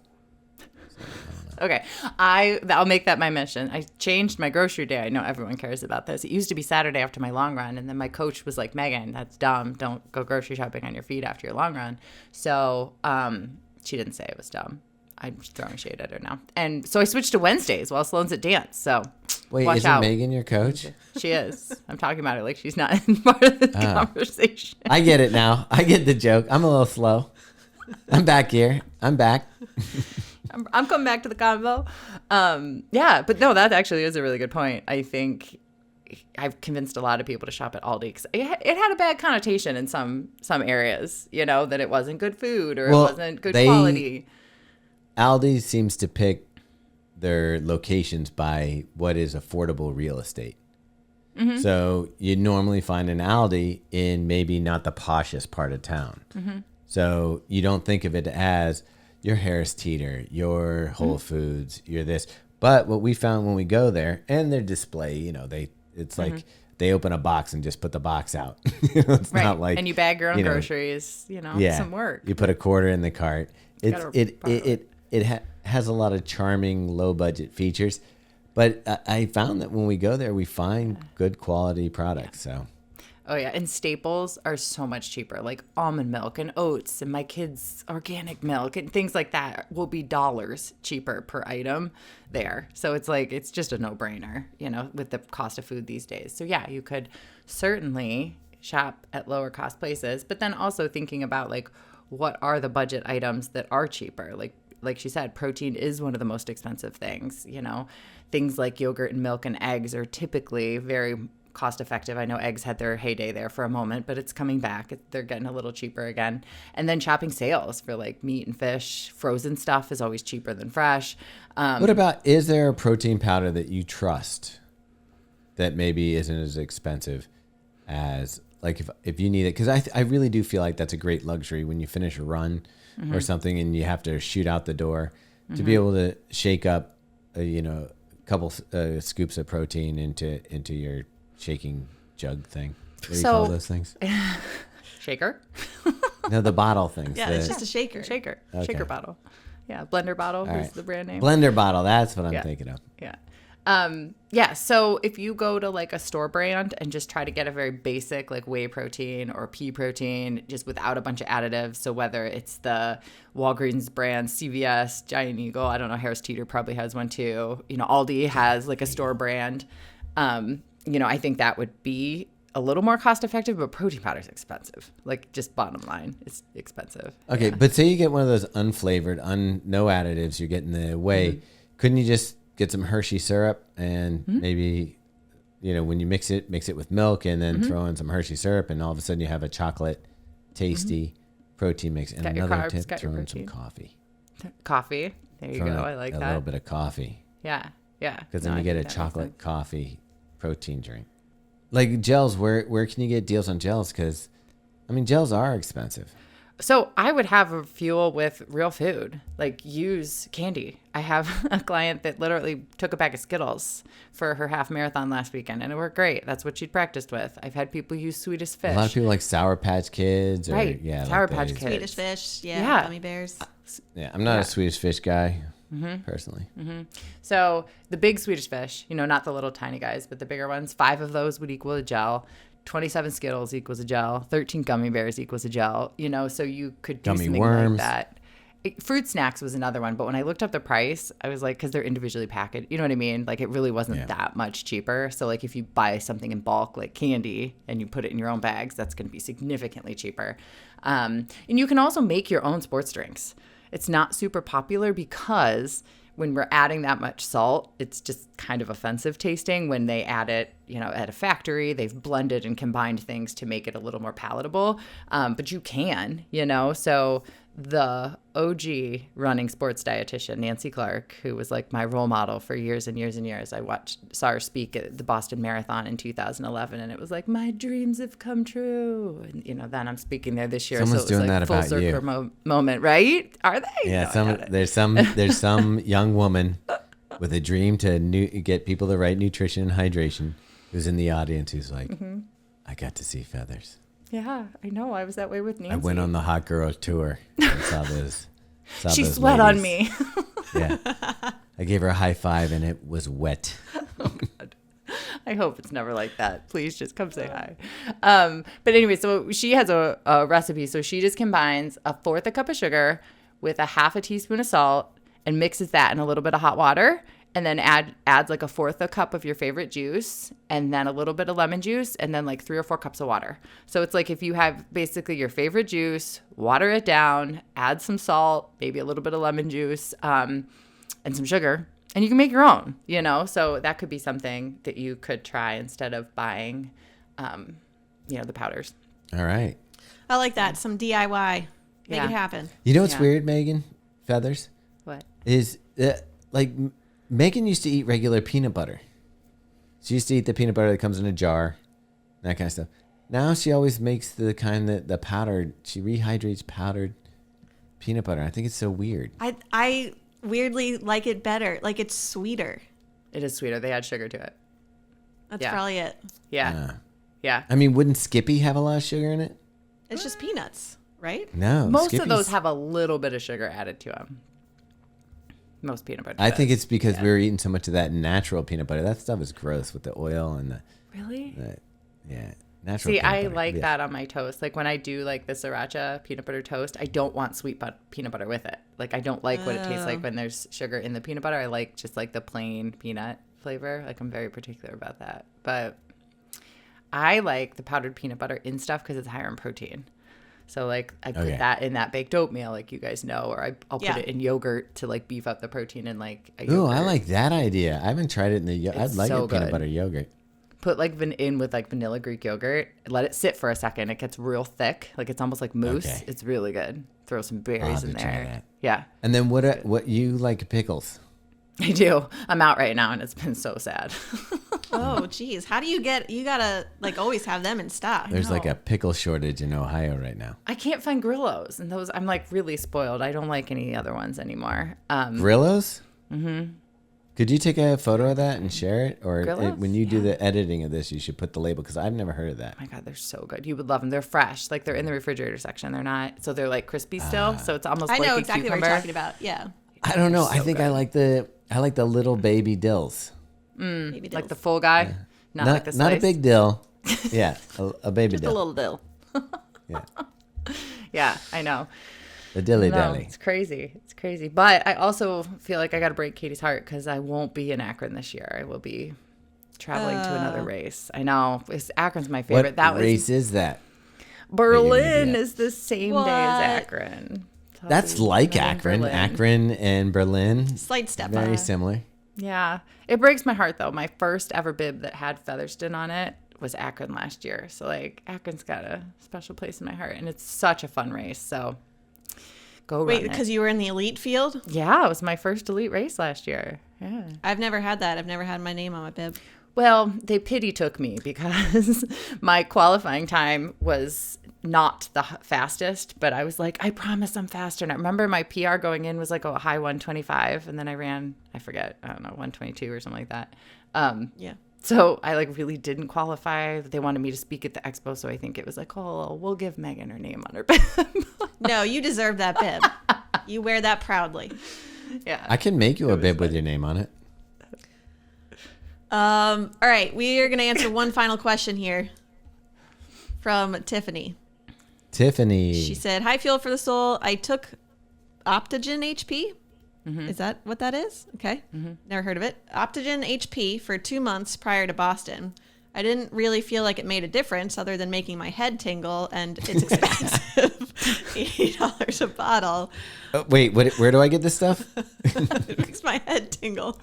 Okay. I'll make that my mission. I changed my grocery day. I know everyone cares about this. It used to be Saturday after my long run, and then my coach was like, Megan, that's dumb. Don't go grocery shopping on your feet after your long run. So she didn't say it was dumb. I'm just throwing shade at her now. And so I switched to Wednesdays while Sloane's at dance. So Wait, watch isn't out. Megan your coach? She is. I'm talking about her like she's not in part of the conversation. I get it now. I get the joke. I'm a little slow. I'm back here. I'm back. I'm coming back to the convo. Yeah, but no, that actually is a really good point. I think I've convinced a lot of people to shop at Aldi because it had a bad connotation in some areas, that it wasn't good food or Well, it wasn't good they- quality. Aldi seems to pick their locations by what is affordable real estate. Mm-hmm. So you normally find an Aldi in maybe not the poshest part of town. Mm-hmm. So you don't think of it as your Harris Teeter, your Whole Mm-hmm. Foods, your this. But what we found when we go there, and their display, it's Mm-hmm. like they open a box and just put the box out. It's Right. not like and you bag your own you know, groceries, yeah, some work. You put a quarter in the cart. Gotta Has a lot of charming low budget features, but I found that when we go there, we find good quality products. So Oh, yeah. And staples are so much cheaper, like almond milk and oats and my kids' organic milk and things like that will be dollars cheaper per item there. So it's just a no-brainer, with the cost of food these days. So, yeah, you could certainly shop at lower cost places, but then also thinking about, like, what are the budget items that are cheaper? Like she said, protein is one of the most expensive things, Things like yogurt and milk and eggs are typically very cost effective. I know eggs had their heyday there for a moment, but it's coming back. They're getting a little cheaper again. And then shopping sales for like meat and fish. Frozen stuff is always cheaper than fresh. what about, is there a protein powder that you trust? that maybe isn't as expensive as like if you need it, because I really do feel like that's a great luxury when you finish a run or something and you have to shoot out the door to be able to shake up a couple scoops of protein into your shaking jug thing. What do you call those things? Shaker? No, the bottle things. Yeah, it's just a shaker. Okay. Shaker bottle. Yeah, blender bottle is the brand name. Blender bottle, that's what I'm thinking of. Yeah. So if you go to like a store brand and just try to get a very basic like whey protein or pea protein, just without a bunch of additives. So whether it's the Walgreens brand, CVS, Giant Eagle, I don't know, Harris Teeter probably has one too. Aldi has like a store brand. I think that would be a little more cost effective, but protein powder is expensive. Like just bottom line, it's expensive. Okay, but say you get one of those unflavored, no additives, you're getting the whey. Couldn't you just get some Hershey syrup and maybe, when you mix it with milk and then throw in some Hershey syrup and all of a sudden you have a chocolate tasty protein mix. And another tip, throw in some coffee. Coffee. There you go. I like that. A little bit of coffee. Yeah. Because then you get a chocolate coffee protein drink. Like gels, where can you get deals on gels? Because, gels are expensive. So I would have a fuel with real food, like use candy. I have a client that literally took a bag of Skittles for her half marathon last weekend, and it worked great. That's what she'd practiced with. I've had people use Swedish Fish. A lot of people like Sour Patch Kids. Or, right, yeah, Sour like Patch those. Kids. Swedish Fish, gummy bears. Yeah, I'm not a Swedish Fish guy, personally. So the big Swedish Fish, not the little tiny guys, but the bigger ones, 5 of those would equal a gel. 27 Skittles equals a gel. 13 gummy bears equals a gel. So you could do gummy something worms. like that. Fruit snacks was another one, but when I looked up the price, I was like, because they're individually packaged, you know what I mean? Like it really wasn't that much cheaper. So like if you buy something in bulk, like candy, and you put it in your own bags, that's going to be significantly cheaper. And you can also make your own sports drinks. It's not super popular because when we're adding that much salt, it's just kind of offensive tasting. When they add it, at a factory, they've blended and combined things to make it a little more palatable. But you can, so the OG running sports dietitian, Nancy Clark, who was like my role model for years and years and years. I saw her speak at the Boston Marathon in 2011, and it was like, my dreams have come true. And, then I'm speaking there this year. Someone's so it was doing like that full about circle moment, right? Are they? Yeah, No, there's some young woman with a dream to get people the right nutrition and hydration who's in the audience who's like, I got to see feathers. Yeah, I know. I was that way with Nancy. I went on the Hot Girl tour and saw those. She those sweat ladies. on me. Yeah. I gave her a high five and it was wet. Oh, God. I hope it's never like that. Please just come say hi. But anyway, so she has a recipe. So she just combines 1/4 cup of sugar with 1/2 teaspoon of salt and mixes that in a little bit of hot water. And then adds like 1/4 cup of your favorite juice and then a little bit of lemon juice and then like 3 or 4 cups of water. So it's like if you have basically your favorite juice, water it down, add some salt, maybe a little bit of lemon juice, and some sugar, and you can make your own, So that could be something that you could try instead of buying, the powders. All right. I like that. Some DIY. Make it happen. You know what's weird, Megan? Feathers? What? Is Megan used to eat regular peanut butter. She used to eat the peanut butter that comes in a jar, that kind of stuff. Now she always makes the kind that the powdered, she rehydrates powdered peanut butter. I think it's so weird. I weirdly like it better. Like it's sweeter. It is sweeter. They add sugar to it. That's probably it. Yeah. Yeah. Wouldn't Skippy have a lot of sugar in it? It's just peanuts, right? No. Most Skippy's, of those have a little bit of sugar added to them. Most peanut butter. I think it's because we were eating so much of that natural peanut butter. That stuff is gross with the oil and the. Really? Natural. See, peanut I butter. like that on my toast. Like when I do like the sriracha peanut butter toast, I don't want sweet peanut butter with it. Like I don't like what it tastes like when there's sugar in the peanut butter. I like just like the plain peanut flavor. Like I'm very particular about that. But I like the powdered peanut butter in stuff because it's higher in protein. So like I put that in that baked oatmeal, like you guys know, or I'll put it in yogurt to like beef up the protein and like a yogurt. Ooh, I like that idea. I haven't tried it in the. I'd like so a peanut good. butter yogurt. Put like in with like vanilla Greek yogurt. Let it sit for a second. It gets real thick, like it's almost like mousse. Okay. It's really good. Throw some berries in try there. that. Yeah, And then what you like pickles? I do. I'm out right now, and it's been so sad. Oh, geez. How do you gotta like always have them in stock. There's like a pickle shortage in Ohio right now. I can't find Grillos, and those I'm like really spoiled. I don't like any other ones anymore. Grillos? Mm-hmm. Could you take a photo of that and share it? Or when you do the editing of this, you should put the label, because I've never heard of that. Oh my God, they're so good. You would love them. They're fresh. Like they're in the refrigerator section. They're not, so they're like crispy still. So it's almost like a cucumber. I know exactly what you're talking about. Yeah. I don't know. I think good. I like the little baby dills. Baby dills. Like the full guy, yeah. not like the slice. Not a big dill. Yeah, a baby Just dill. a little dill. Yeah. Yeah, I know. The dilly dally. It's crazy. It's crazy. But I also feel like I got to break Katie's heart because I won't be in Akron this year. I will be traveling to another race. I know. Akron's my favorite. What race is that? Berlin is the same day as Akron. That's like Akron. Akron and Berlin. Slight step Very similar. Yeah. It breaks my heart, though. My first ever bib that had Featherston on it was Akron last year. So, like, Akron's got a special place in my heart. And it's such a fun race. So, go run it. Wait, because you were in the elite field? Yeah. It was my first elite race last year. Yeah. I've never had that. I've never had my name on my bib. Well, they pity took me because my qualifying time was not the fastest, but I was like, I promise I'm faster. And I remember my PR going in was like a high 125, and then I ran, I forget, I don't know, 122 or something like that. Yeah. So I like really didn't qualify. They wanted me to speak at the expo, so I think it was like, oh, we'll give Megan her name on her bib. No, you deserve that bib. You wear that proudly. Yeah. I can make you a bib with your name on it. All right, we are going to answer one final question here from Tiffany. She said, "Hi, Fuel for the Soul. I took Optygen HP. Mm-hmm. Is that what that is? Okay. Mm-hmm. Never heard of it. Optygen HP for 2 months prior to Boston. I didn't really feel like it made a difference other than making my head tingle, and it's expensive. $80 a bottle. Wait, where do I get this stuff? It makes my head tingle.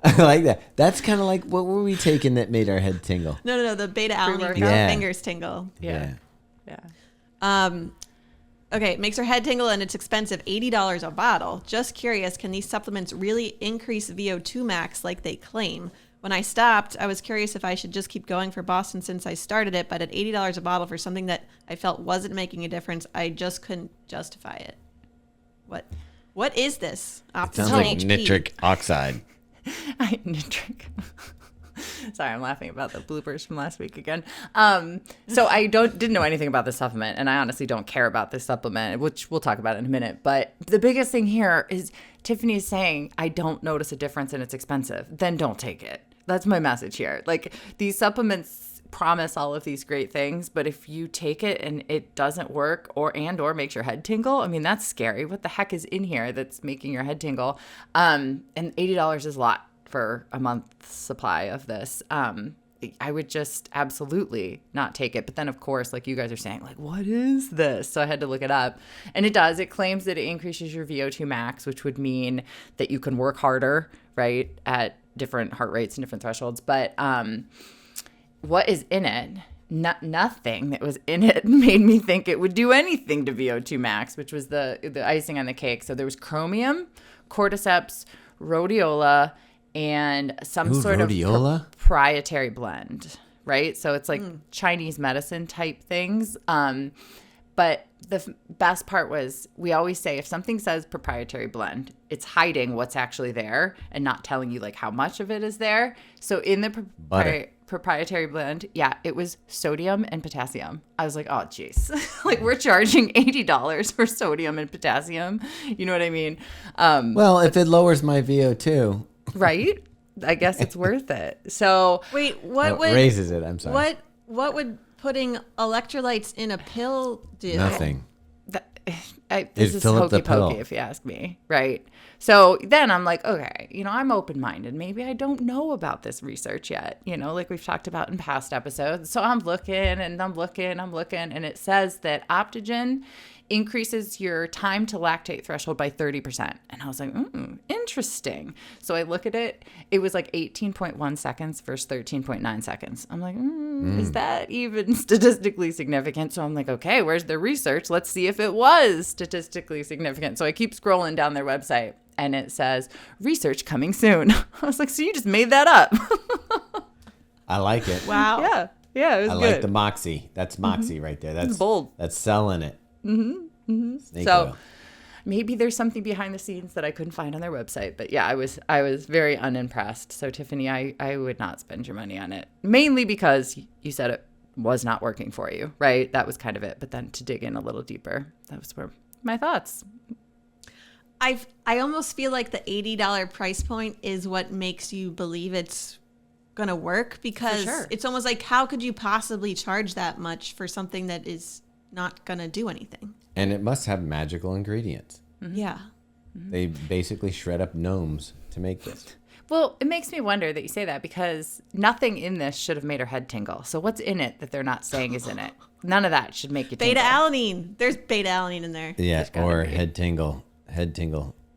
I like that. That's kind of like, what were we taking that made our head tingle? No, the beta alanine makes our fingers tingle. Yeah. Okay, it makes her head tingle, and it's expensive, $80 a bottle. Just curious, can these supplements really increase VO2 max like they claim? When I stopped, I was curious if I should just keep going for Boston since I started it, but at $80 a bottle for something that I felt wasn't making a difference, I just couldn't justify it. What is this? It sounds like HP? nitric oxide. Nitric. Sorry, I'm laughing about the bloopers from last week again. So I didn't know anything about this supplement, and I honestly don't care about this supplement, which we'll talk about in a minute. But the biggest thing here is Tiffany is saying, I don't notice a difference and it's expensive. Then don't take it. That's my message here. Like, these supplements promise all of these great things, but if you take it and it doesn't work or makes your head tingle, I mean, that's scary. What the heck is in here that's making your head tingle? And $80 is a lot for a month's supply of this. I would just absolutely not take it. But then, of course, like you guys are saying, like, what is this? So I had to look it up. And it does. It claims that it increases your VO2 max, which would mean that you can work harder, right, at different heart rates and different thresholds. But what is in it? Nothing that was in it made me think it would do anything to VO2 max, which was the icing on the cake. So there was chromium, cordyceps, rhodiola, and some sort of proprietary blend, right? So it's like Chinese medicine type things. But the best part was, we always say if something says proprietary blend, it's hiding what's actually there and not telling you like how much of it is there. So in the proprietary blend, it was sodium and potassium. I was like, oh, geez. Like, we're charging $80 for sodium and potassium. You know what I mean? Well, if it lowers my VO2. Right? I guess it's worth it. So wait, raises it? I'm sorry. What would putting electrolytes in a pill do? Nothing. This is hokey pokey, if you ask me. Right. So then I'm like, okay, I'm open-minded. Maybe I don't know about this research yet, like we've talked about in past episodes. So I'm looking, and it says that Optygen increases your time to lactate threshold by 30%. And I was like, interesting. So I look at it. It was like 18.1 seconds versus 13.9 seconds. I'm like, is that even statistically significant? So I'm like, okay, where's the research? Let's see if it was statistically significant. So I keep scrolling down their website, and it says, research coming soon. I was like, so you just made that up. I like it. Wow. Yeah, it was I good. like the moxie. That's moxie right there. That's bold. That's selling it. Snake So oil. maybe there's something behind the scenes that I couldn't find on their website. But yeah, I was very unimpressed. So Tiffany, I would not spend your money on it. Mainly because you said it was not working for you, right? That was kind of it. But then to dig in a little deeper, that was where my thoughts. I almost feel like the $80 price point is what makes you believe it's going to work, because it's almost like, how could you possibly charge that much for something that is not going to do anything? And it must have magical ingredients. Yeah. They basically shred up gnomes to make this. Well, it makes me wonder that you say that, because nothing in this should have made her head tingle. So what's in it that they're not saying is in it? None of that should make you tingle. Beta-alanine. There's beta-alanine in there. Yeah, gotta or be. head tingle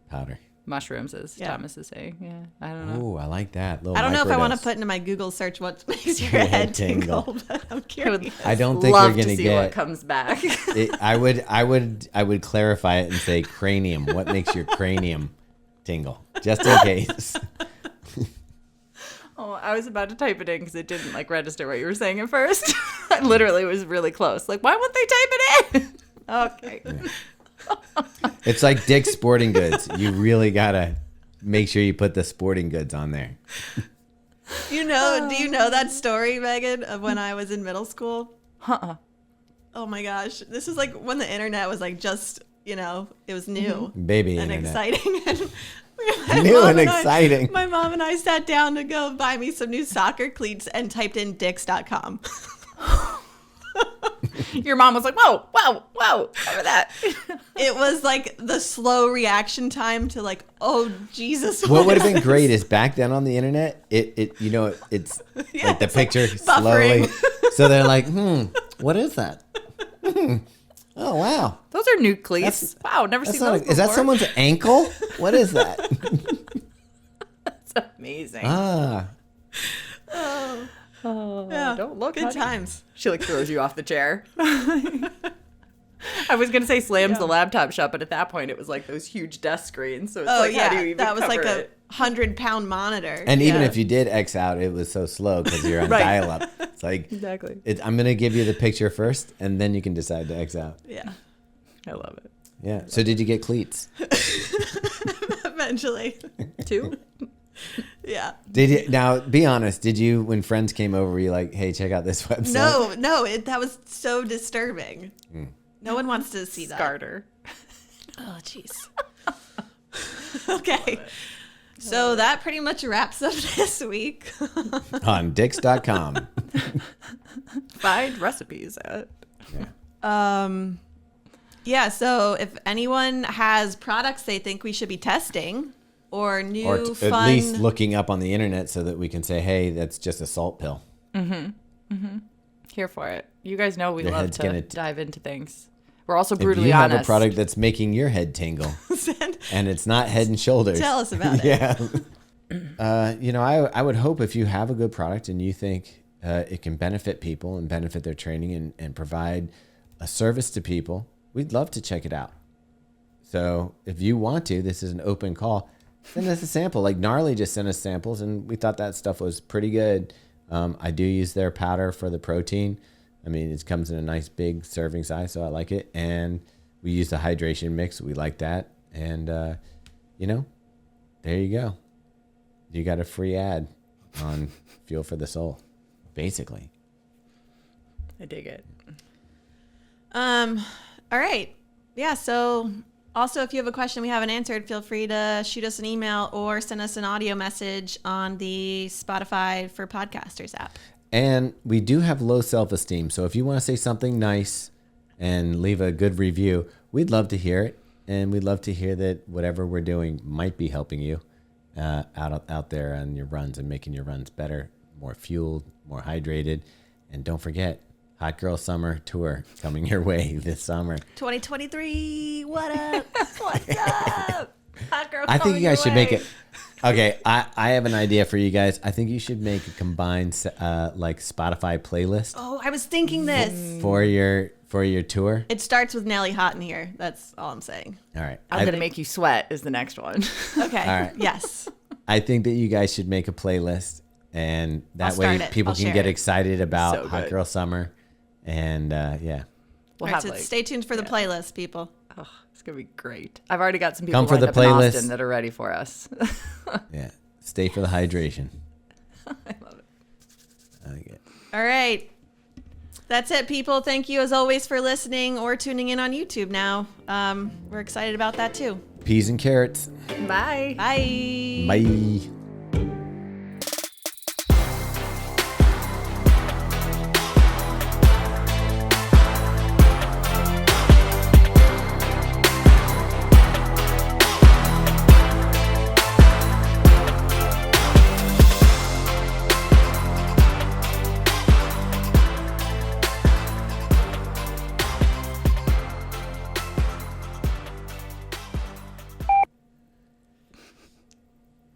powder. Mushrooms, as Thomas is saying. Yeah, I don't know. Ooh, I like that. I don't know if I want to microdose. put into my Google search what makes your head tingle, but I'm curious. I don't think Love you're to gonna see get. what comes back. I would clarify it and say cranium. What makes your cranium tingle? Just in case. Oh, I was about to type it in because it didn't register what you were saying at first. I literally was really close. Like, why won't they type it in? Okay. It's like Dick's Sporting Goods. You really gotta make sure you put the sporting goods on there. Do you know that story, Megan, of when I was in middle school? Oh my gosh. This is like when the internet was just, it was new. Baby and internet. exciting. New and exciting. My mom and I sat down to go buy me some new soccer cleats and typed in dicks.com. Your mom was like, whoa, over that. It was like the slow reaction time to oh, Jesus. What would have been great is back then on the internet, it's like the picture slowly. So they're like, what is that? Oh, wow. Those are new cleats. Wow, never seen those before. Is that someone's ankle? What is that? That's amazing. Ah. Oh, Yeah, don't look, good honey. times. She throws you off the chair. I was gonna say slams the laptop shut, but at that point it was like those huge desk screens. So it's how do you even that was like cover a 100-pound monitor. And even if you did X out, it was so slow because you're on Right. dial-up. It's like, Exactly. I'm going to give you the picture first, and then you can decide to X out. Yeah. I love it. Yeah. So did you get cleats? Eventually. 2? Yeah. Did you? Now, be honest. Did you, when friends came over, were you like, hey, check out this website? No, that was so disturbing. No one wants to see that. Scarter. Oh, jeez. Okay. So that pretty much wraps up this week. On Dix.com. Find recipes at. Yeah, so if anyone has products they think we should be testing or new Or fun... at least looking up on the internet so that we can say, hey, that's just a salt pill. Here for it. You guys know we Your love head's to gonna dive into things. We're also If brutally you have honest. a product that's making your head tingle, Send- and it's not Head and Shoulders. Tell us about it. Yeah. I would hope if you have a good product and you think it can benefit people and benefit their training and provide a service to people, we'd love to check it out. So if you want to, this is an open call. Send us a sample. Like Gnarly just sent us samples, and we thought that stuff was pretty good. I do use their powder for the protein. I mean, it comes in a nice big serving size, so I like it. And we use the hydration mix. We like that. And, there you go. You got a free ad on Fuel for the Soul, basically. I dig it. All right. Yeah, so also if you have a question we haven't answered, feel free to shoot us an email or send us an audio message on the Spotify for Podcasters app. And we do have low self-esteem. So if you want to say something nice and leave a good review, we'd love to hear it. And we'd love to hear that whatever we're doing might be helping you out there on your runs and making your runs better, more fueled, more hydrated. And don't forget, Hot Girl Summer Tour coming your way this summer. 2023, what up? What's up? Hot girl I think coming you guys your should make way. it. Okay, I have an idea for you guys. I think you should make a combined Spotify playlist Oh, I was thinking this. for your tour. It starts with Nelly Hot in here. That's all I'm saying. All right. I'm going to make you sweat is the next one. Okay. All right. Yes. I think that you guys should make a playlist And that I'll way start it. people I'll can share get it. excited about So Hot good. Girl Summer. And yeah. We'll All right, have so like, stay tuned for the playlist, people. oh, it's gonna be great. I've already got some people Come for lined the up in playlist. Austin that are ready for us. Yeah. Stay for the hydration. I love it. Okay. All right. That's it, people. Thank you, as always, for listening or tuning in on YouTube now. We're excited about that, too. Peas and carrots. Bye. Bye. Bye.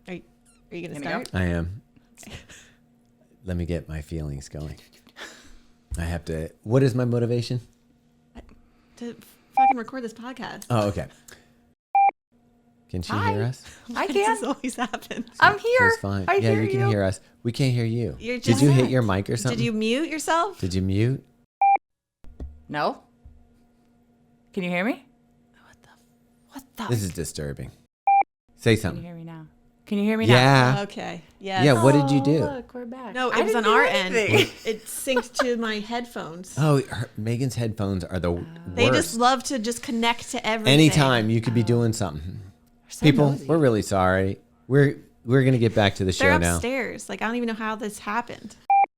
Are you going to Gonna start? I am. Let me get my feelings going. I have to. What is my motivation? To fucking record this podcast. Oh, okay. Can she Hi. hear us? I Why does can. this always happen? I'm here. She's fine. I Yeah, hear you can hear us. We can't hear you. You're Did just- you hit your mic or something? Did you mute yourself? Did you mute? No. Can you hear me? What the? This is disturbing. Say Can you something. hear me now? Can you hear me now? Yeah. Okay. Yes. Yeah. What did you do? Look, we're back. No, I it was on didn't do our end. anything. It synced to my headphones. Oh, Megan's headphones are the They worst. just love to just connect to everything. Anytime you could be doing something. So People, nosy. we're really sorry. We're gonna get back to the show They're now. upstairs. Like, I don't even know how this happened.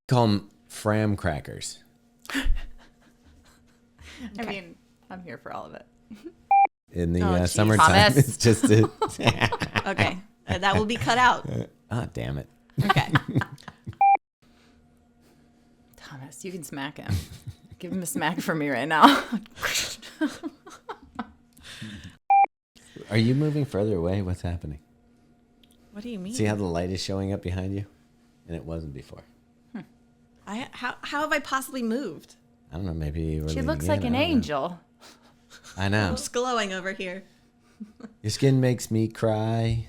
Call them Fram crackers. I mean, I'm here for all of it. In the Oh, geez. summertime, Thomas. it's just a. Okay. That will be cut out. Ah, damn it. Okay. Thomas, you can smack him. Give him a smack for me right now. Are you moving further away? What's happening? What do you mean? See how the light is showing up behind you? And it wasn't before. How have I possibly moved? I don't know. Maybe you were She leaning looks in, like I an don't know. angel. I know. I'm just glowing over here. Your skin makes me cry.